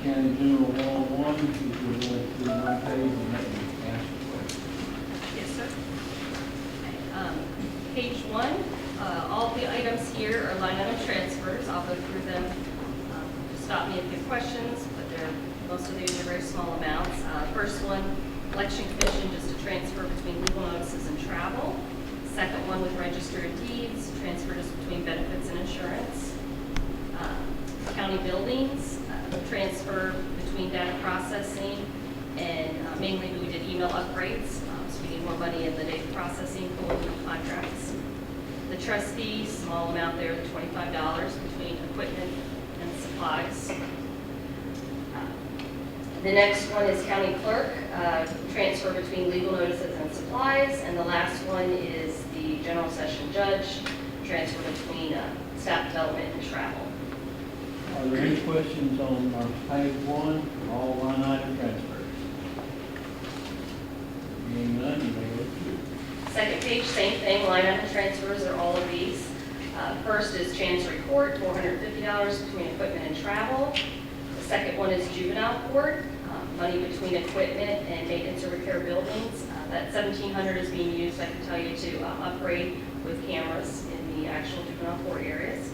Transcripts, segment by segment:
County General 101, if you would go through one page and let me ask a question. Yes, sir. Page 1, all the items here are line item transfers. I'll go through them. Stop me if you have questions, but most of these are very small amounts. First one, election commission, just a transfer between legal notices and travel. Second one with register of deeds, transfer just between benefits and insurance. County buildings, transfer between data processing and mainly we did email upgrades, so we need more money in the data processing for the contracts. The trustees, small amount there, the $25 between equipment and supplies. The next one is county clerk, transfer between legal notices and supplies, and the last one is the general session judge, transfer between staff development and travel. Are there any questions on page 1, all line item transfers? Being none, you may look through. Second page, same thing, line item transfers are all of these. First is chancery court, $450 between equipment and travel. The second one is juvenile court, money between equipment and maintenance or repair buildings. That $1,700 is being used, I can tell you, to upgrade with cameras in the actual juvenile court areas.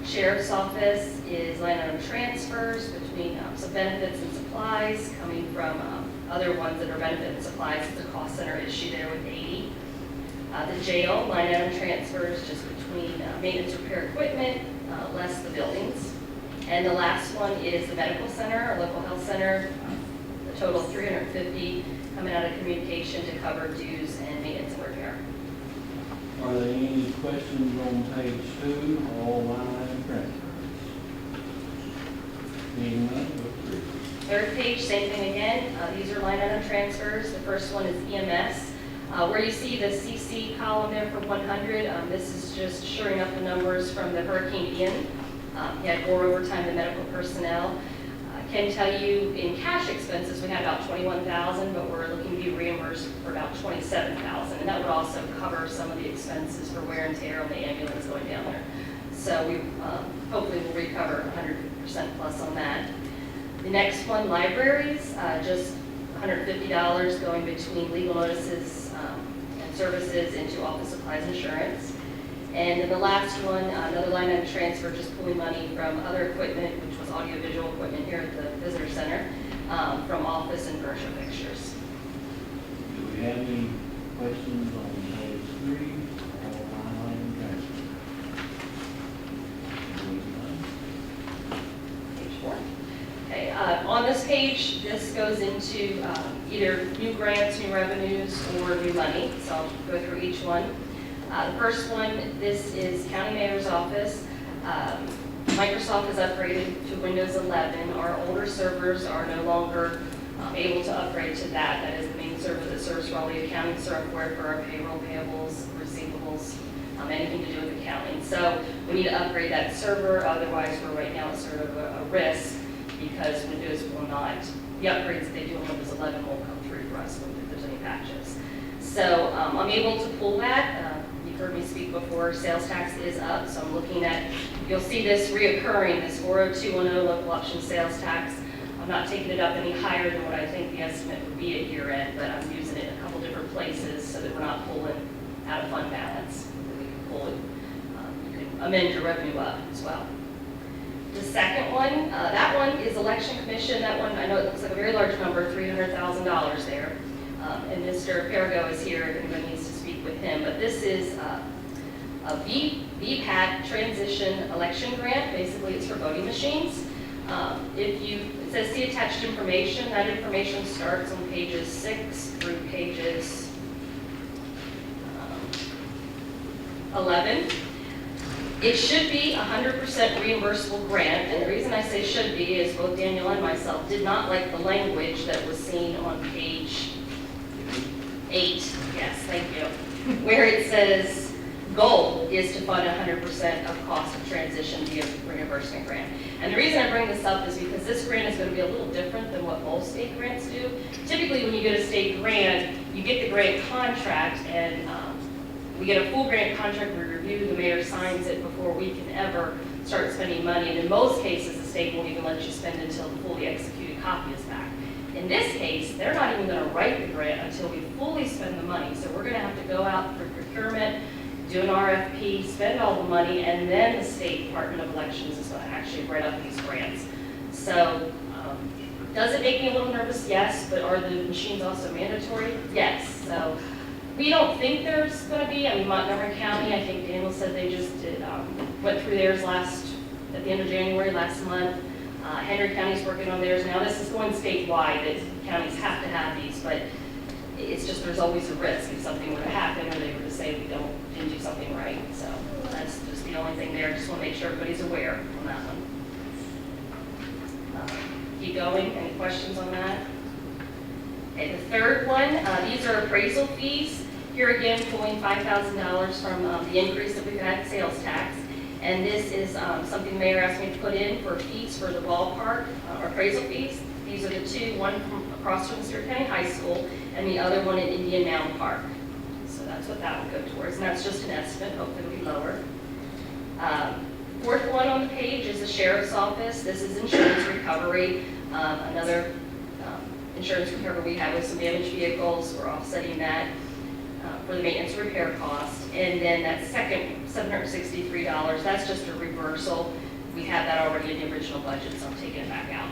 Sheriff's office is line item transfers between some benefits and supplies coming from other ones that are benefit and supplies. It's a cost center issue there with 80. The jail, line item transfers just between maintenance repair equipment, less the buildings. And the last one is the medical center, or local health center, a total of $350 coming out of communication to cover dues and maintenance and repair. Are there any questions on page 2, all line item transfers? Being none, look through. Third page, same thing again. These are line item transfers. The first one is EMS. Where you see the CC column there for 100, this is just shoring up the numbers from the Hurricane Ian. He had more overtime than medical personnel. Can tell you in cash expenses we had about $21,000, but we're looking to be reimbursed for about $27,000, and that would also cover some of the expenses for wear and tear on the ambulance going down there. So we hopefully will recover 100% plus on that. The next one, libraries, just $150 going between legal notices and services into office supplies insurance. And then the last one, another line item transfer, just pulling money from other equipment, which was audiovisual equipment here at the visitor center, from office and furniture fixtures. Do we have any questions on page 3, all line item transfers? Being none, Page 4. Okay, on this page, this goes into either new grants, new revenues, or new money. So I'll go through each one. The first one, this is County Mayor's Office. Microsoft is upgraded to Windows 11. Our older servers are no longer able to upgrade to that. That is the main server that serves for all the accounting software for our payroll, payables, receivables, anything to do with accounting. So we need to upgrade that server, otherwise we're right now at sort of a risk because Windows will not, the upgrades that they do on Windows 11 won't come through for us if there's any patches. So I'm able to pull that. You've heard me speak before, sales tax is up, so I'm looking at, you'll see this reoccurring, this 40210 local option sales tax. I'm not taking it up any higher than what I think the estimate would be at year end, but I'm using it in a couple different places so that we're not pulling out of fund balance. We can pull it, you can amend your revenue up as well. The second one, that one is election commission. That one, I know it looks like a very large number, $300,000 there. And Mr. Perigo is here if anybody needs to speak with him. But this is a VPAT transition election grant. Basically, it's for voting machines. It says see attached information. That information starts on pages 6 through pages 11. It should be 100% reimbursable grant, and the reason I say should be is both Daniel and myself did not like the language that was seen on page 8, yes, thank you, where it says goal is to fund 100% of cost of transition via reimbursement grant. And the reason I bring this up is because this grant is going to be a little different than what most state grants do. Typically when you get a state grant, you get the grant contract and we get a full grant contract, we review, the mayor signs it before we can ever start spending money. And in most cases, the state won't even let you spend until the fully executed copy is back. In this case, they're not even gonna write the grant until we fully spend the money. So we're gonna have to go out for procurement, do an RFP, spend all the money, and then the State Department of Elections is gonna actually write up these grants. So, does it make me a little nervous? Yes, but are the machines also mandatory? Yes. So we don't think there's gonna be. I mean, Montgomery County, I think Daniel said they just did, went through theirs at the end of January last month. Henry County's working on theirs now. This is going statewide, that counties have to have these, but it's just there's always a risk if something were to happen or they were to say we didn't do something right. So that's just the only thing there. Just want to make sure everybody's aware on that one. Keep going. Any questions on that? Okay, the third one, these are appraisal fees. Here again, pulling $5,000 from the increase that we've had in sales tax. And this is something the mayor asked me to put in for fees for the ballpark, appraisal fees. These are the two, one from across from Stewart County High School and the other one in Indian Mound Park. So that's what that would go towards, and that's just an estimate, hopefully it'll be lower. Fourth one on the page is the sheriff's office. This is insurance recovery. Another insurance recovery we have with some damaged vehicles. We're offsetting that for the maintenance repair cost. And then that second $763, that's just a reversal. We have that already in the original budget, so I'm taking it back out.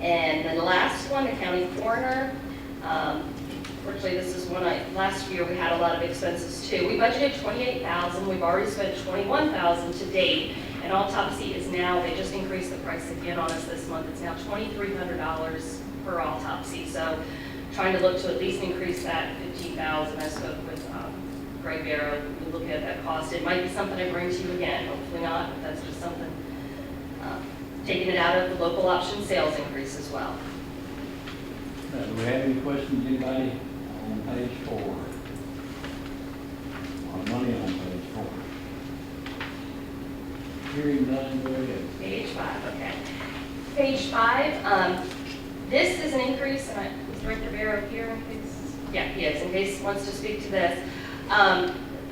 And then the last one, the county coroner. Fortunately, this is one last year we had a lot of expenses too. We budgeted $28,000. We've already spent $21,000 to date. And autopsy is now, they just increased the price again on us this month. It's now $2,300 per autopsy. So trying to look to at least increase that $15,000. I spoke with Greg Barrow. We'll look at that cost. It might be something I bring to you again. Hopefully not, but that's just something. Taking it out of the local option sales increase as well. Do we have any questions, anybody, on page 4? On money on page 4? Hearing none, go ahead. Page 5, okay. Page 5, this is an increase, and is Director Barrow here in case? Yeah, he is, in case he wants to speak to this.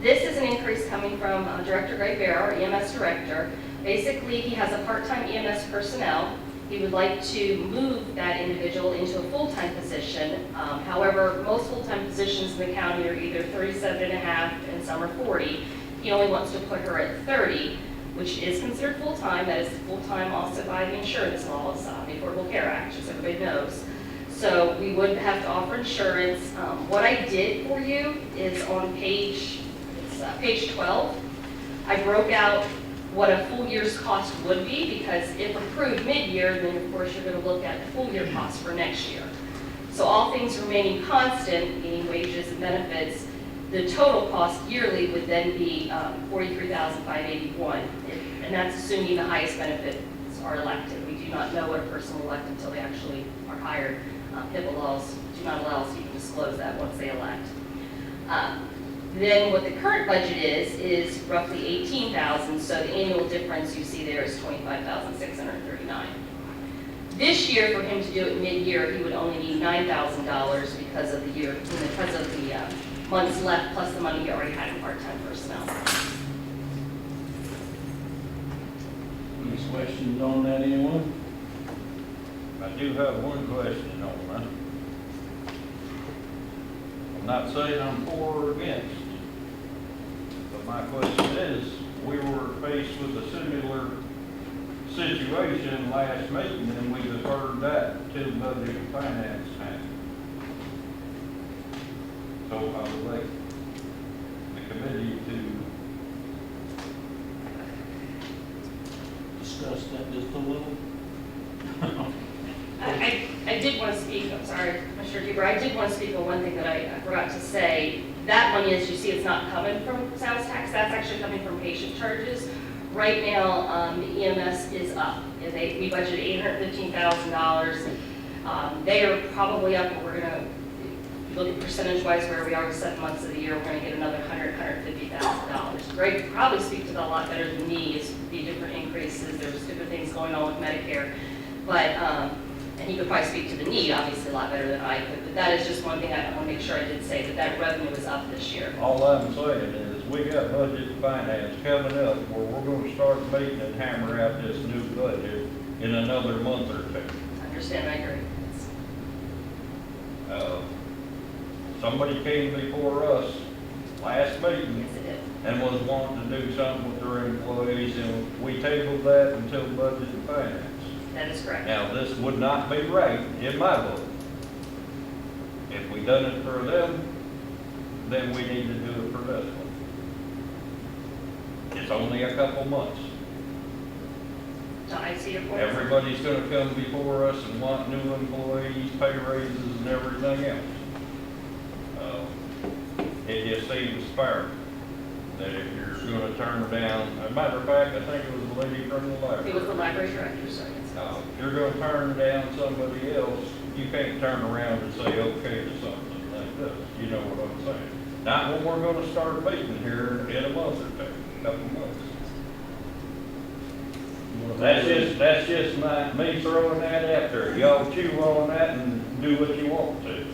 This is an increase coming from Director Greg Barrow, our EMS Director. Basically, he has a part-time EMS personnel. He would like to move that individual into a full-time position. However, most full-time positions in the county are either 37.5 and some are 40. He only wants to put her at 30, which is considered full-time. That is full-time also by the insurance laws, the Affordable Care Act, as everybody knows. So we would have to offer insurance. What I did for you is on page 12. I broke out what a full year's cost would be, because if approved mid-year, then of course you're going to look at the full year cost for next year. So all things remaining constant, meaning wages and benefits, the total cost yearly would then be $43,581, and that's assuming the highest benefits are elected. We do not know what a person will elect until they actually are hired. HIPAA laws do not allow us to even disclose that once they elect. Then what the current budget is roughly $18,000, so the annual difference you see there is $25,639. This year, for him to do it mid-year, he would only need $9,000 because of the months left, plus the money he already had in part-time personnel. Any questions on that, anyone? I do have one question on that. I'm not saying I'm for or against, but my question is, we were faced with a similar situation last meeting, and we deferred that to budget and finance time. So I would like the committee to Discuss that just a little. I did want to speak, I'm sorry, Commissioner Duber, I did want to speak on one thing that I forgot to say. That money, as you see, it's not coming from sales tax, that's actually coming from patient charges. Right now, the EMS is up. We budgeted $815,000. They are probably up, but we're going to look at percentage-wise where we are with 7 months of the year. We're going to get another $150,000. Greg could probably speak to that a lot better than me. It's the different increases. There's different things going on with Medicare, but and he could probably speak to the need, obviously, a lot better than I could. But that is just one thing I want to make sure I did say, that revenue is up this year. all I'm saying is, we got budget and finance coming up where we're gonna start meeting and hammer out this new budget in another month or two. I understand, I agree. Somebody came before us last meeting Yes, it is. and was wanting to do something with their employees, and we tabled that until budget and finance. That is correct. Now, this would not be right in my book. If we done it for them, then we need to do it for this one. It's only a couple months. So I see your point. Everybody's gonna come before us and want new employees, pay raises and everything else. It just seems fair that if you're gonna turn down, as a matter of fact, I think it was the lady from the library. It was the library director, so it's. If you're gonna turn down somebody else, you can't turn around and say okay to something like this, you know what I'm saying? Not when we're gonna start meeting here in a month or two, couple months. That's just me throwing that out there. Y'all chew on that and do what you want to.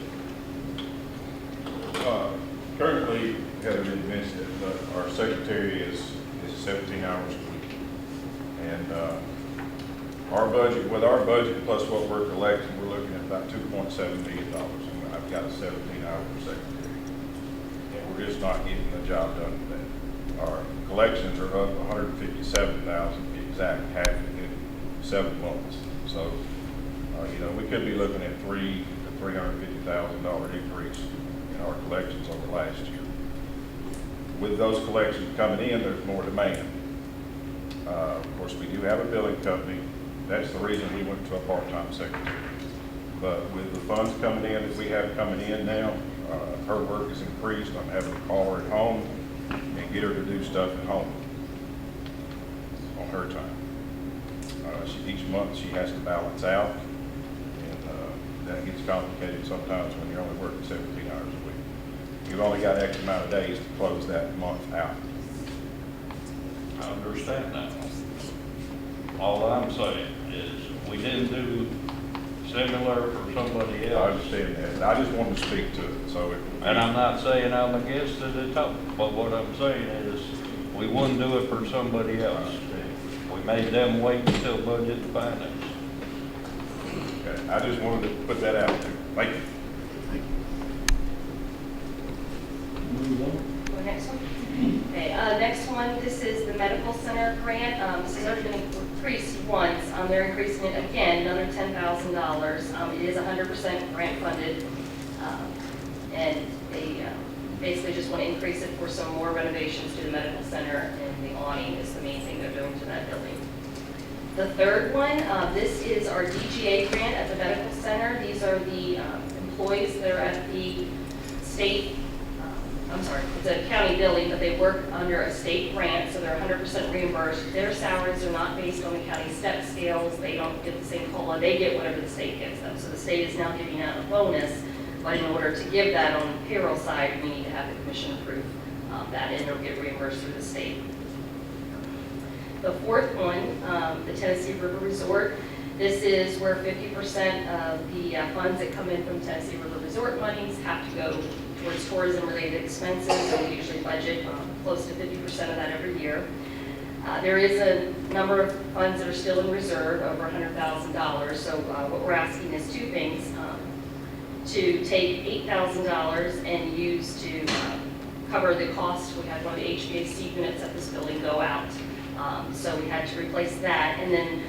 Currently, haven't been mentioned it, but our secretary is 17 hours a week. And our budget, with our budget plus what we're collecting, we're looking at about $2.7 million. And I've got a 17-hour secretary. And we're just not getting the job done with that. Our collections are up 157,000 to be exact, half in 7 months. So, we could be looking at $300,000 to $350,000 increase in our collections over last year. With those collections coming in, there's more demand. Of course, we do have a billing company. That's the reason we went to a part-time secretary. But with the funds coming in that we have coming in now, her work is increased. I'm having to call her at home and get her to do stuff at home on her time. Each month she has to balance out, and that gets complicated sometimes when you're only working 17 hours a week. You've only got X amount of days to close that month out. I understand that. All I'm saying is, we didn't do similar for somebody I else. understand that, and I just wanted to speak to it, so it. And I'm not saying I'm against it at all, but what I'm saying is, we wouldn't do it for somebody else. We made them wait until budget and finance. Okay, I just wanted to put that out there. Thank you. Move on. Go next one. Okay, next one, this is the medical center grant. This has already been increased once. They're increasing it again, another $10,000. It is 100% grant funded. And they basically just want to increase it for some more renovations to the medical center, and the awning is the main thing they're doing to that building. The third one, this is our DGA grant at the medical center. These are the employees that are at the state, it's a county building, but they work under a state grant, so they're 100% reimbursed. Their salaries are not based on the county step scales. They don't get the same COLA. They get whatever the state gives them. So the state is now giving out a bonus, but in order to give that on the payroll side, we need to have the commission approve that, and it'll get reimbursed through the state. The fourth one, the Tennessee River Resort. This is where 50% of the funds that come in from Tennessee River Resort monies have to go towards tourism-related expenses, and we usually budget close to 50% of that every year. There is a number of funds that are still in reserve, over $100,000, so what we're asking is two things. To take $8,000 and use to cover the cost. We had one of the HVAC units at this building go out, so we had to replace that. And then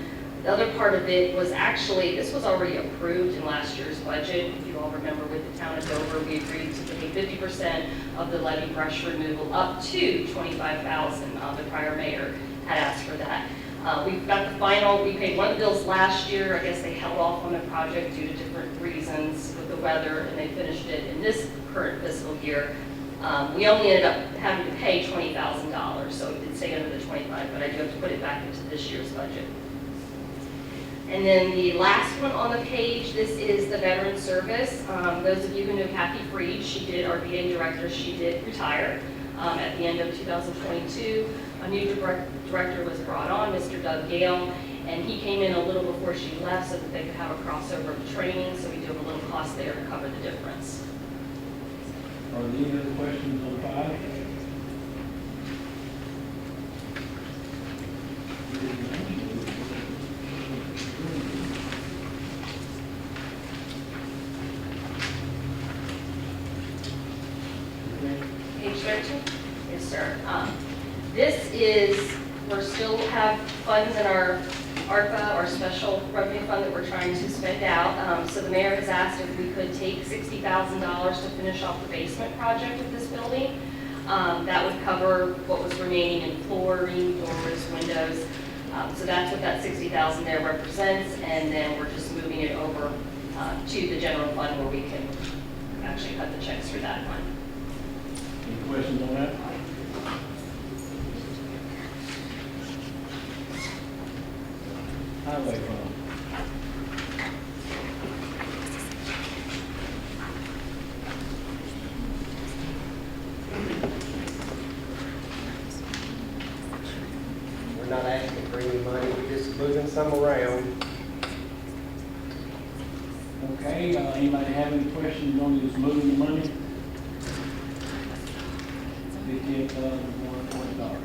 the other part of it was actually, this was already approved in last year's budget. If you all remember, with the town of Dover, we agreed to pay 50% of the levee brush removal up to $25,000. The prior mayor had asked for that. We've got the final, we paid one of the bills last year. I guess they held off on the project due to different reasons with the weather, and they finished it in this current fiscal year. We only ended up having to pay $20,000, so it did stay under the 25, but I do have to put it back into this year's budget. And then the last one on the page, this is the veteran service. Those of you who know Kathy Freed, she did our VA director, she did retire at the end of 2022. A new director was brought on, Mr. Doug Gale, and he came in a little before she left so that they could have a crossover of training, so we do have a little cost there to cover the difference. Are there any other questions on 5? Page 13? Yes, sir. This is, we're still have funds in our ARPA, our special revenue fund that we're trying to spend out. So the mayor has asked if we could take $60,000 to finish off the basement project of this building. That would cover what was remaining in flooring, doors, windows. So that's what that $60,000 there represents, and then we're just moving it over to the general fund where we can actually cut the checks through that fund. Any questions on that? Highway fund. We're not asking for any money, we're just moving some around. Okay, anybody have any questions on this moving the money? $58,120.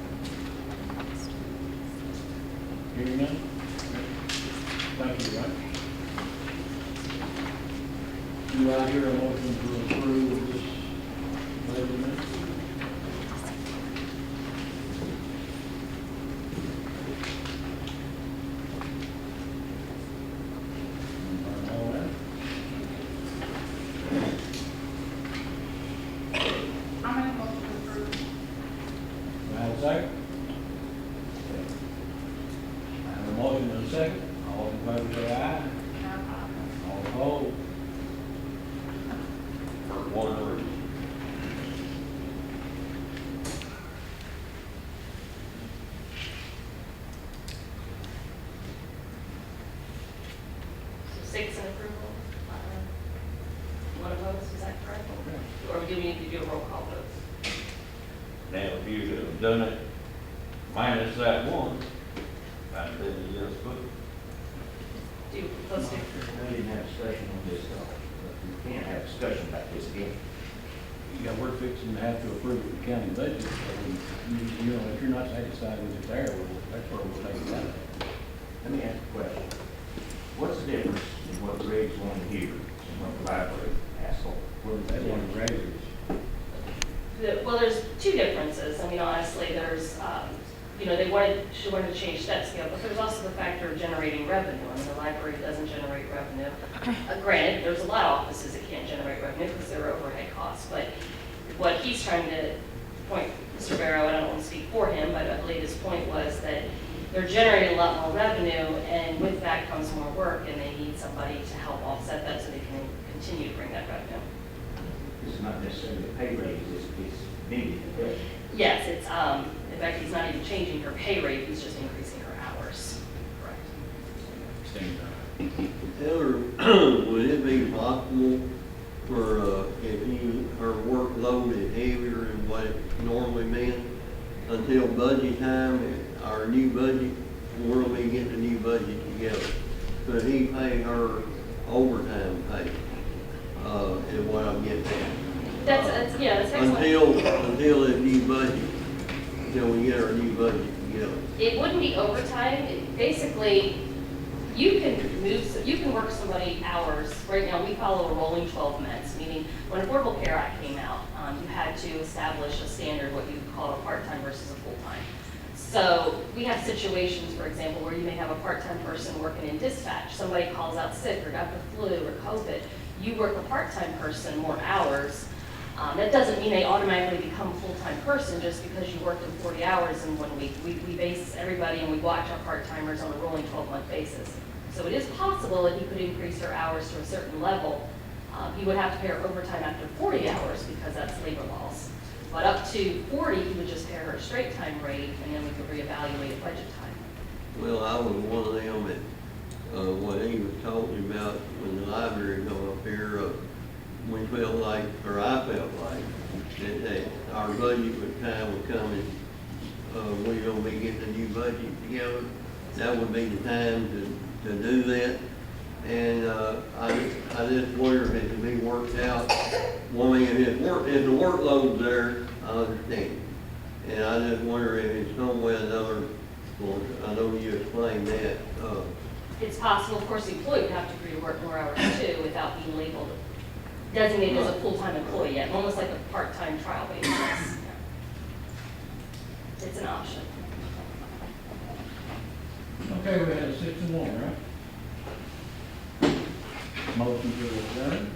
Hearing none? Thank you, right? Do I hear a motion to approve this budget amendment? All right. I'm gonna motion to approve. Do I have a second? I have a motion and a second. All in favor say aye. All opposed? For one reason. So 6 in approval. One opposed, is that correct? Or do we need to do a roll call vote? Now, if you'd have done it minus that one, I'd been a yes vote. Let's do. We didn't have discussion on this, but we can't have discussion about this again. Yeah, we're fixing to have to approve the county budget, so you know, if you're not satisfied with it there, that's where we'll take it out. Let me ask a question. What's the difference in what Greg's wanting to hear and what the library asked for? They want to raise it. Well, there's two differences. I mean, honestly, there's, she wanted to change step scale, but there's also the factor of generating revenue. I mean, the library doesn't generate revenue. Granted, there's a lot of offices that can't generate revenue because they're overhead costs, but what he's trying to point, Mr. Barrow, and I don't want to speak for him, but I believe his point was that they're generating a lot more revenue, and with that comes more work, and they need somebody to help offset that so they can continue to bring that revenue. This is not necessarily a pay raise, it's needed, correct? Yes, it's, in fact, he's not even changing her pay rate, he's just increasing her hours. Correct. Heather, would it be possible for, if her workload is heavier than what it normally been, until budget time, our new budget, we'll be getting a new budget together, could he pay her overtime pay, is what I'm getting at? That's excellent. Until this new budget, until we get our new budget together. It wouldn't be overtime. Basically, you can work somebody hours. Right now, we follow a rolling 12 months, meaning when Affordable Care Act came out, you had to establish a standard, what you call a part-time versus a full-time. So we have situations, for example, where you may have a part-time person working in dispatch. Somebody calls out sick or got the flu or COVID. You work a part-time person more hours. That doesn't mean they automatically become a full-time person just because you worked in 40 hours in 1 week. We base everybody and we watch our part-timers on a rolling 12-month basis. So it is possible that he could increase her hours to a certain level. He would have to pay her overtime after 40 hours because that's labor laws. But up to 40, he would just pay her a straight time rate and then we could reevaluate at budget time. Well, I was one of them that, what he was talking about when the library come up here, we felt like, or I felt like, that our budget was coming, we're gonna be getting a new budget together. That would be the time to do that. And, I just wonder if it can be worked out. Well, I mean, if the workload's there, I understand. And I just wonder if it's some way or another, Well, I know you explained that, It's possible, of course, the employee would have to agree to work more hours too without being labeled, designated as a full-time employee yet, almost like a part-time trial basis. Yeah. It's an option. Okay, we had a 6-1, right? Motion to adjourn.